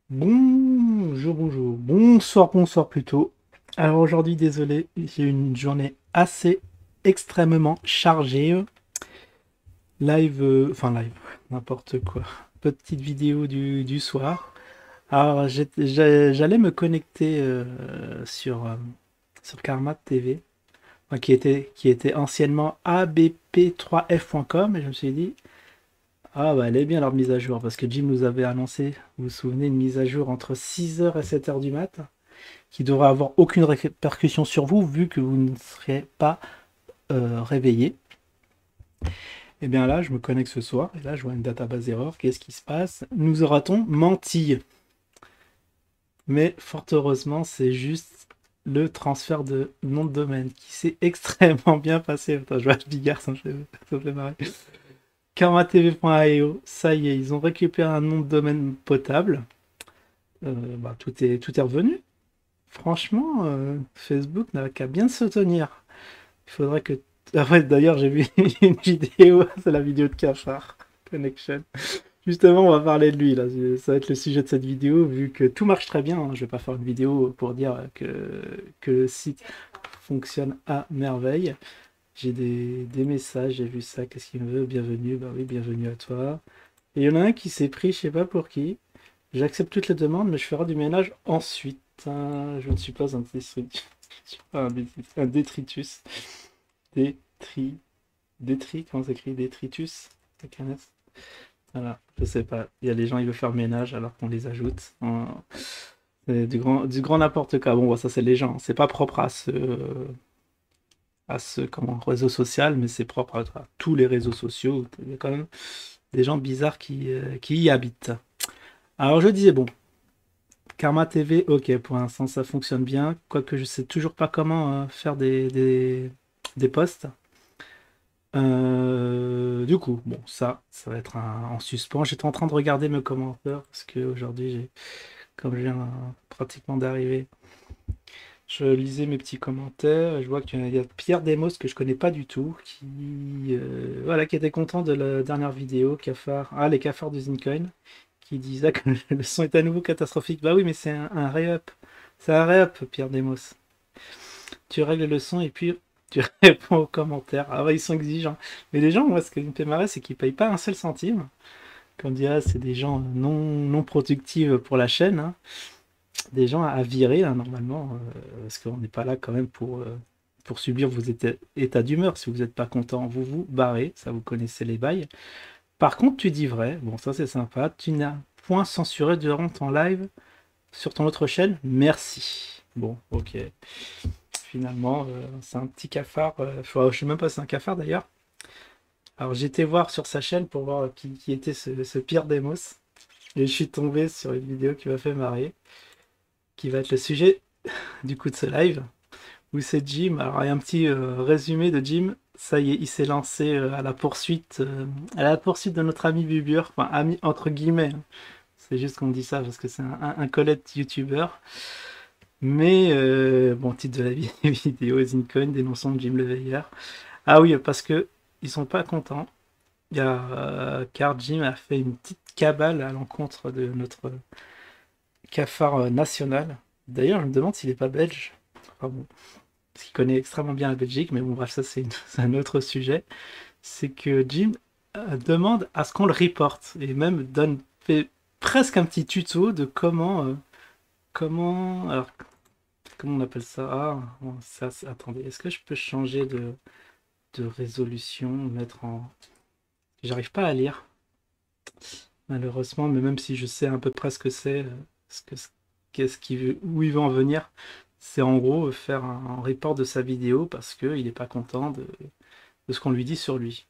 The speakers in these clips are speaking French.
Bonsoir plutôt. Alors aujourd'hui, désolé, j'ai eu une journée assez extrêmement chargée. Live, n'importe quoi. Petite vidéo du soir. Alors j'allais me connecter sur Karma TV, enfin, qui était anciennement abp3f.com, et je me suis dit, ah bah elle est bien leur mise à jour, parce que Jim nous avait annoncé, vous vous souvenez, une mise à jour entre 6 heures et 7 heures du mat, qui devrait avoir aucune répercussion sur vous vu que vous ne serez pas réveillé. Et bien là, je me connecte ce soir et là, je vois une database erreur. Qu'est-ce qui se passe? Nous aura-t-on menti? Mais fort heureusement, c'est juste le transfert de nom de domaine qui s'est extrêmement bien passé. Attends, je vois Bigard, ça me fait marrer. karmatv.io, ça y est, ils ont récupéré un nom de domaine potable. Tout est revenu. Franchement, Facebook n'a qu'à bien se tenir. Il faudrait que. Ah ouais, d'ailleurs, j'ai vu une vidéo, c'est la vidéo de Cafard Connection. Justement, on va parler de lui là. Ça va être le sujet de cette vidéo, vu que tout marche très bien, hein. Je vais pas faire une vidéo pour dire que le site fonctionne à merveille. J'ai des messages, j'ai vu ça, qu'est-ce qu'il me veut? Bienvenue, bah oui, bienvenue à toi. Et il y en a un qui s'est pris, je sais pas pour qui. J'accepte toutes les demandes, mais je ferai du ménage ensuite. Je ne suis pas un détritus. Un détritus. Détri... comment ça s'écrit? Détritus? Avec un S. Voilà, je sais pas. Il y a des gens, ils veulent faire ménage alors qu'on les ajoute. C'est du grand n'importe quoi. Bon, ça c'est les gens. C'est pas propre à ce réseau social, mais c'est propre à tous les réseaux sociaux. Il y a quand même des gens bizarres qui y habitent. Alors je disais, bon, Karma TV, ok, pour l'instant ça fonctionne bien. Quoique je sais toujours pas comment faire des posts. Du coup, bon, ça va être en suspens. J'étais en train de regarder mes commentaires parce qu'aujourd'hui, comme je viens pratiquement d'arriver, je lisais mes petits commentaires. Je vois qu'il y a Pierre Demos que je connais pas du tout, voilà, qui était content de la dernière vidéo, les cafards du Zincoin, qui disait que le son est à nouveau catastrophique. Bah oui, mais c'est un re-up. C'est un re-up, Pierre Demos. Tu règles le son et puis tu réponds aux commentaires. Ah ouais, ils sont exigeants. Mais les gens, moi, ce qui me fait marrer, c'est qu'ils payent pas un seul centime. Comme on dit, ah, c'est des gens non productifs pour la chaîne, hein. Des gens à virer, hein, normalement, parce qu'on n'est pas là quand même pour subir vos états d'humeur. Si vous n'êtes pas content, vous vous barrez. Ça, vous connaissez les bails. Par contre, tu dis vrai. Bon, ça, c'est sympa. Tu n'as point censuré durant ton live sur ton autre chaîne. Merci. Bon, ok. Finalement, c'est un petit cafard. Je sais même pas si c'est un cafard d'ailleurs. Alors j'ai été voir sur sa chaîne pour voir qui était ce Pierre Demos. Et je suis tombé sur une vidéo qui m'a fait marrer, qui va être le sujet du coup de ce live, où c'est Jim. Alors il y a un petit résumé de Jim. Ça y est, il s'est lancé à la poursuite de notre ami Bubur. Enfin, ami entre guillemets, hein. C'est juste qu'on dit ça parce que c'est un collègue youtubeur. Mais bon, titre de la vidéo, Zincoin dénonçant Jim le Veilleur. Ah oui, parce que ils sont pas contents. Car Jim a fait une petite cabale à l'encontre de notre cafard national. D'ailleurs, je me demande s'il est pas belge. Enfin bon, parce qu'il connaît extrêmement bien la Belgique, mais bon, bref, ça c'est un autre sujet. C'est que Jim demande à ce qu'on le reporte et même fait presque un petit tuto de alors, comment on appelle ça? Ah, bon, attendez, est-ce que je peux changer de résolution, mettre en. J'arrive pas à lire, malheureusement, mais même si je sais à peu près ce que c'est, ce que, qu'est-ce qu'il veut, où il veut en venir, c'est en gros faire un report de sa vidéo parce qu'il n'est pas content de ce qu'on lui dit sur lui.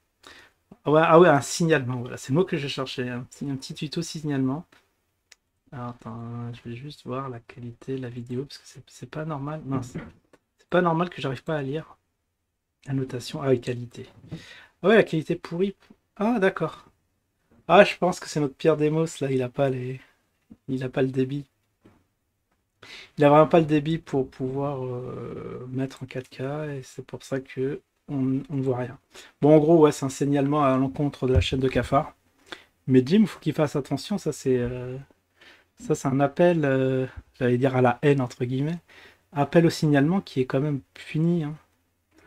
Ah ouais, un signalement, voilà, c'est le mot que je cherchais, un petit tuto signalement. Alors attends, je vais juste voir la qualité de la vidéo parce que c'est pas normal. Non, c'est pas normal que j'arrive pas à lire. Annotation, ah oui, qualité. Ah ouais, la qualité pourrie. Ah d'accord. Ah, je pense que c'est notre Pierre Demos là, il a pas le débit. Il a vraiment pas le débit pour pouvoir mettre en 4K et c'est pour ça que on ne voit rien. Bon, en gros, ouais, c'est un signalement à l'encontre de la chaîne de Cafard. Mais Jim, il faut qu'il fasse attention, ça Ça, c'est un appel, j'allais dire à la haine, entre guillemets. Appel au signalement qui est quand même puni, hein.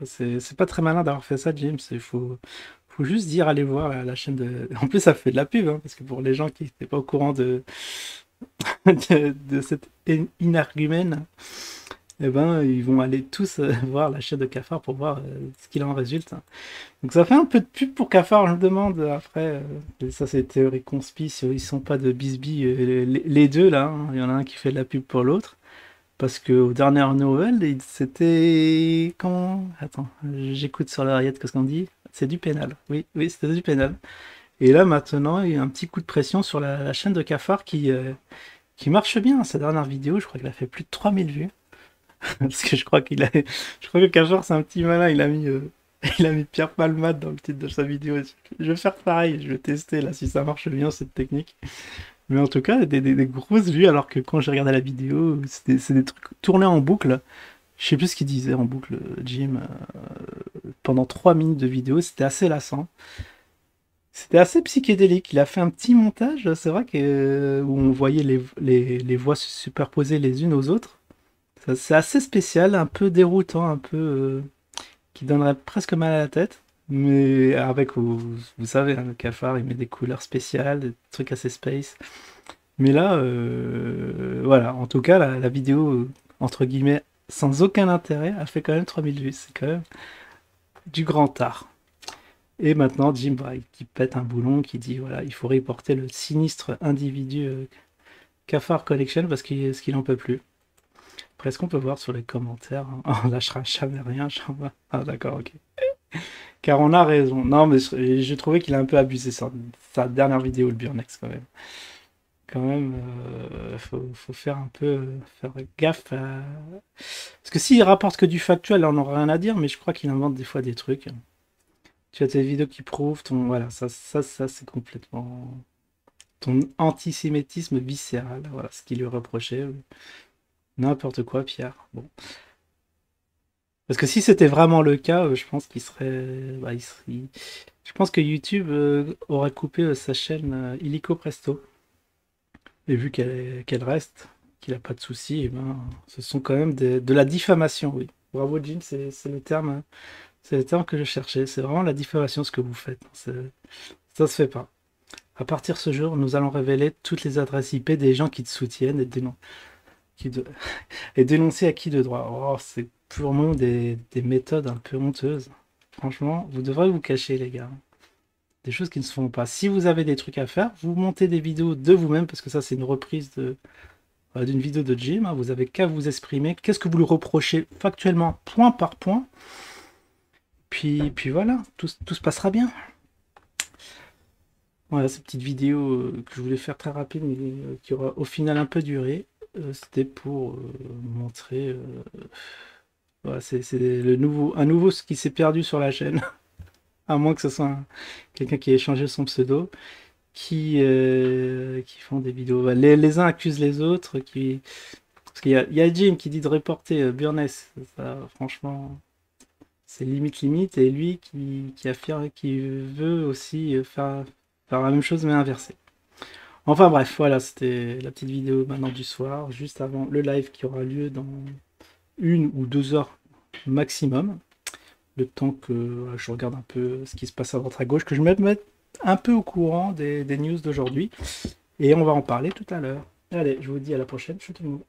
Ça, c'est pas très malin d'avoir fait ça, James. Faut juste dire, allez voir la chaîne de. En plus, ça fait de la pub, hein, parce que pour les gens qui n'étaient pas au courant de cet énergumène, eh ben, ils vont aller tous voir la chaîne de Cafard pour voir ce qu'il en résulte, hein. Donc ça fait un peu de pub pour Cafard, je me demande après. Ça, c'est théorie conspi, si ils sont pas de bisbis, les deux là, hein. Il y en a un qui fait de la pub pour l'autre. Parce que aux dernières nouvelles, c'était. Comment. Attends, j'écoute sur l'oreillette, qu'est-ce qu'on dit? C'est du pénal. Oui, oui, c'était du pénal. Et là, maintenant, il y a un petit coup de pression sur la chaîne de Cafard qui marche bien. Sa dernière vidéo, je crois qu'il a fait plus de 3000 vues. Parce que je crois qu'il a. Je crois que Cafard, c'est un petit malin. Il a mis Pierre Palmade dans le titre de sa vidéo. Je vais faire pareil. Je vais tester là si ça marche bien cette technique. Mais en tout cas, des grosses vues, alors que quand j'ai regardé la vidéo, c'est des trucs tournés en boucle. Je sais plus ce qu'il disait en boucle, Jim. Pendant 3 minutes de vidéo, c'était assez lassant. C'était assez psychédélique. Il a fait un petit montage, c'est vrai, où on voyait les voix se superposer les unes aux autres. C'est assez spécial, un peu déroutant, un peu qui donnerait presque mal à la tête. Mais avec, vous savez, hein, le cafard, il met des couleurs spéciales, des trucs assez space. Mais là, voilà, en tout cas, la vidéo, entre guillemets, sans aucun intérêt, a fait quand même 3000 vues. C'est quand même du grand art. Et maintenant, Jim Bright qui pète un boulon, qui dit voilà, il faut reporter le sinistre individu Cafard Collection parce qu'il en peut plus. Après, est-ce qu'on peut voir sur les commentaires, hein, on lâchera jamais rien. Ah, d'accord, ok. Car on a raison. Non, mais j'ai trouvé qu'il a un peu abusé sur sa dernière vidéo, le Burnex, quand même. Quand même, faut faire un peu faire gaffe à. Parce que s'il rapporte que du factuel, on n'aura rien à dire, mais je crois qu'il invente des fois des trucs. Tu as tes vidéos qui prouvent ton. Voilà, ça c'est complètement. Ton antisémitisme viscéral. Voilà ce qu'il lui reprochait. N'importe quoi, Pierre. Bon. Parce que si c'était vraiment le cas, je pense qu'il serait. Bah, je pense que YouTube aurait coupé sa chaîne illico presto. Et vu qu'elle reste, qu'il n'a pas de soucis, eh ben, ce sont quand même de la diffamation, oui. Bravo, Jim, c'est le terme que je cherchais. C'est vraiment la diffamation ce que vous faites. Ça se fait pas. À partir de ce jour, nous allons révéler toutes les adresses IP des gens qui te soutiennent qui de- et dénoncer à qui de droit. Oh, c'est purement des méthodes un peu honteuses. Franchement, vous devrez vous cacher, les gars. Des choses qui ne se font pas. Si vous avez des trucs à faire, vous montez des vidéos de vous-même, parce que ça, c'est une reprise d'une vidéo de Jim, hein. Vous avez qu'à vous exprimer. Qu'est-ce que vous lui reprochez factuellement, point par point. Puis voilà, tout se passera bien. Voilà, cette petite vidéo que je voulais faire très rapide, mais qui aura au final un peu duré. C'était pour montrer. Voilà, c'est un nouveau ce qui s'est perdu sur la chaîne. À moins que ce soit quelqu'un qui ait changé son pseudo. Qui font des vidéos. Bah, les uns accusent les autres. Parce qu'il y a Jim qui dit de reporter Burness. Ça, franchement, c'est limite. Et lui qui affirme qu'il veut aussi faire la même chose mais inversé. Enfin bref, voilà, c'était la petite vidéo maintenant du soir, juste avant le live qui aura lieu dans 1 ou 2 heures maximum. Le temps que voilà, je regarde un peu ce qui se passe à droite à gauche, que je me mette un peu au courant des news d'aujourd'hui. Et on va en parler tout à l'heure. Allez, je vous dis à la prochaine. Chutez-vous.